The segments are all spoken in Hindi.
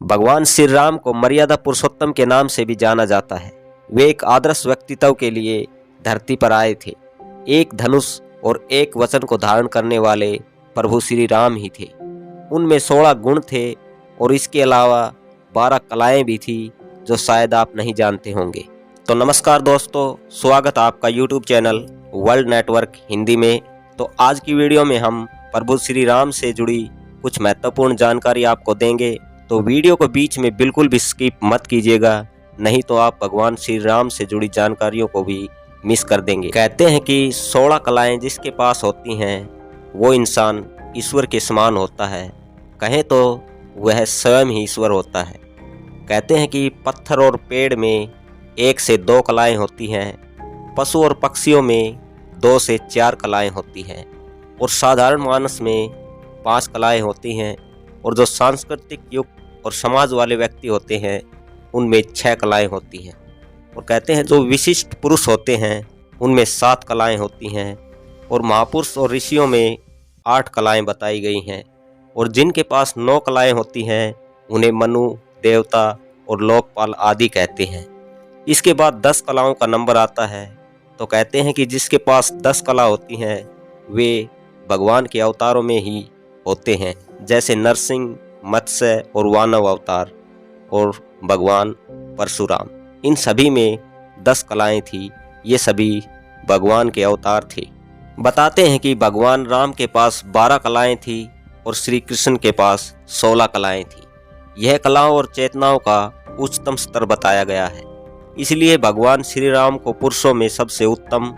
भगवान श्री राम को मर्यादा पुरुषोत्तम के नाम से भी जाना जाता है। वे एक आदर्श व्यक्तित्व के लिए धरती पर आए थे। एक धनुष और एक वचन को धारण करने वाले प्रभु श्री राम ही थे। उनमें 16 गुण थे और इसके अलावा 12 कलाएं भी थी जो शायद आप नहीं जानते होंगे। तो नमस्कार दोस्तों, स्वागत आपका YouTube channel world network Hindi में। तो आज की वीडियो में हम प्रभु श्री राम से जुड़ी कुछ महत्वपूर्ण जानकारी आपको देंगे। तो वीडियो को बीच में बिल्कुल भी स्किप मत कीजिएगा, नहीं तो आप भगवान श्री राम से जुड़ी जानकारियों को भी मिस कर देंगे। कहते हैं कि 16 कलाएं जिसके पास होती हैं वो इंसान ईश्वर के समान होता है। कहें तो वह स्वयं ही ईश्वर होता है। कहते हैं कि पत्थर और पेड़ में 1 से 2 कलाएं होती हैं, पशु और पक्षियों में 2 से 4 कलाएं होती हैं और साधारण मानस में 5 कलाएं होती हैं। और जो सांस्कृतिक युक्त और समाज वाले व्यक्ति होते हैं उनमें 6 कलाएं होती हैं। और कहते हैं जो विशिष्ट पुरुष होते हैं उनमें 7 कलाएं होती हैं और महापुरुष और ऋषियों में 8 कलाएं बताई गई हैं। और जिनके पास 9 कलाएं होती हैं उन्हें मनु, देवता और लोकपाल आदि कहते हैं। इसके बाद 10 कलाओं का नंबर आता है। तो कहते हैं कि जिसके पास 10 कला होती हैं वे भगवान के अवतारों में ही होते हैं, जैसे नरसिंह, मत्स्य और वानव अवतार और भगवान परशुराम। इन सभी में 10 कलाएं थी। ये सभी भगवान के अवतार थे। बताते हैं कि भगवान राम के पास 12 कलाएं थी और श्री कृष्ण के पास 16 कलाएं थी। यह कलाओं और चेतनाओं का उच्चतम स्तर बताया गया है। इसलिए भगवान श्री राम को पुरुषों में सबसे उत्तम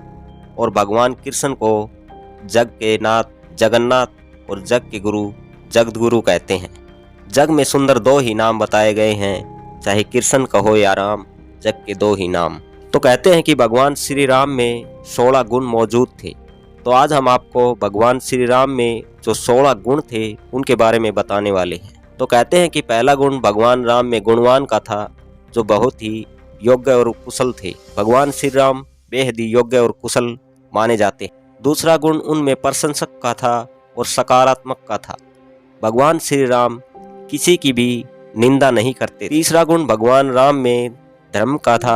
और भगवान कृष्ण को जग के नाथ जगन्नाथ और जग के गुरु जगतगुरु कहते हैं। जग में सुंदर 2 ही नाम बताए गए हैं, चाहे कृष्ण कहो या राम, जग के 2 ही नाम। तो कहते हैं कि भगवान श्री राम में 16 गुण मौजूद थे। तो आज हम आपको भगवान श्री राम में जो 16 गुण थे उनके बारे में बताने वाले हैं। तो कहते हैं कि पहला गुण भगवान राम में गुणवान का था, जो बहुत ही योग्य और कुशल थे। भगवान श्री राम बेहद ही योग्य और कुशल माने जाते हैं। दूसरा गुण उनमें प्रशंसक का था और सकारात्मक का था। भगवान श्री राम किसी की भी निंदा नहीं करते। तीसरा गुण भगवान राम में धर्म का था।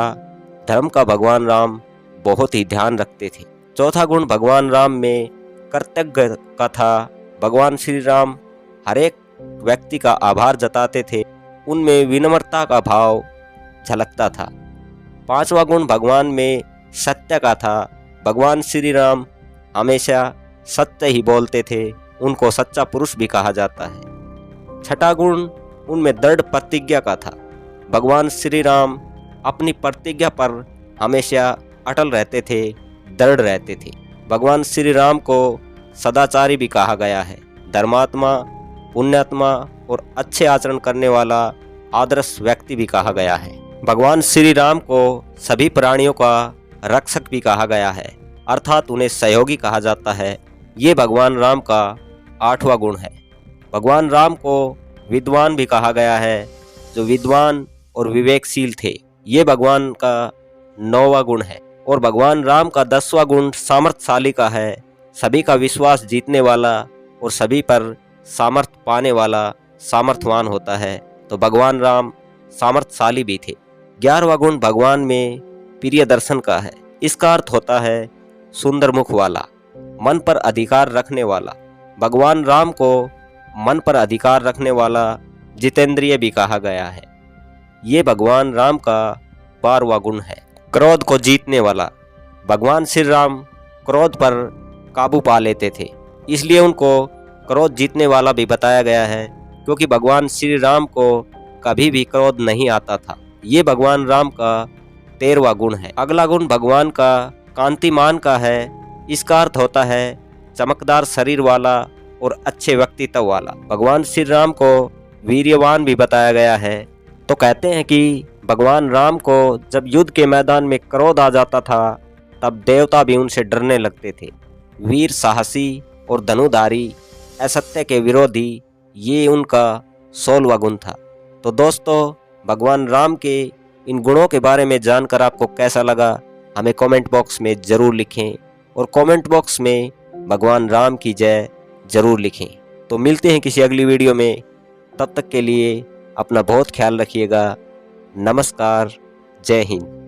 धर्म का भगवान राम बहुत ही ध्यान रखते थे। चौथा गुण भगवान राम में कर्तव्य का था। भगवान श्री राम हर एक व्यक्ति का आभार जताते थे। उनमें विनम्रता का भाव झलकता था। पांचवा गुण भगवान में सत्य का था। भगवान श्री राम हमेशा सत्य ही बोलते थे। उनको सच्चा पुरुष भी कहा जाता है। छठा गुण उनमें दृढ़ प्रतिज्ञा का था। भगवान श्री राम अपनी प्रतिज्ञा पर हमेशा अटल रहते थे, दृढ़ रहते थे। भगवान श्री राम को सदाचारी भी कहा गया है। धर्मात्मा, पुण्यात्मा और अच्छे आचरण करने वाला आदर्श व्यक्ति भी कहा गया है। भगवान श्री राम को सभी प्राणियों का रक्षक भी कहा गया है, अर्थात उन्हें सहयोगी कहा जाता है। ये भगवान राम का 8वां गुण है। भगवान राम को विद्वान भी कहा गया है, जो विद्वान और विवेकशील थे। ये भगवान का 9वां गुण है। और भगवान राम का 10वां गुण सामर्थ्यशाली का है। सभी का विश्वास जीतने वाला और सभी पर सामर्थ्य पाने वाला सामर्थ्यवान होता है। तो भगवान राम सामर्थ्यशाली भी थे। 11वां गुण भगवान में प्रिय दर्शन का है। इसका अर्थ होता है सुंदर मुख वाला, मन पर अधिकार रखने वाला। भगवान राम को मन पर अधिकार रखने वाला जितेंद्रिय भी कहा गया है। ये भगवान राम का 12वां गुण है। क्रोध को जीतने वाला। भगवान श्री राम क्रोध पर काबू पा लेते थे, इसलिए उनको क्रोध जीतने वाला भी बताया गया है, क्योंकि भगवान श्री राम को कभी भी क्रोध नहीं आता था। ये भगवान राम का 13वां गुण है। अगला गुण भगवान का कांतिमान का है। इसका अर्थ होता है चमकदार शरीर वाला और अच्छे व्यक्तित्व वाला। भगवान श्री राम को वीर्यवान भी बताया गया है। तो कहते हैं कि भगवान राम को जब युद्ध के मैदान में क्रोध आ जाता था तब देवता भी उनसे डरने लगते थे। वीर, साहसी और धनुधारी, असत्य के विरोधी, ये उनका 16वां गुण था। तो दोस्तों, भगवान राम के इन गुणों के बारे में जानकर आपको कैसा लगा हमें कमेंट बॉक्स में ज़रूर लिखें और कमेंट बॉक्स में भगवान राम की जय ज़रूर लिखें। तो मिलते हैं किसी अगली वीडियो में। तब तक के लिए अपना बहुत ख्याल रखिएगा। नमस्कार। जय हिंद।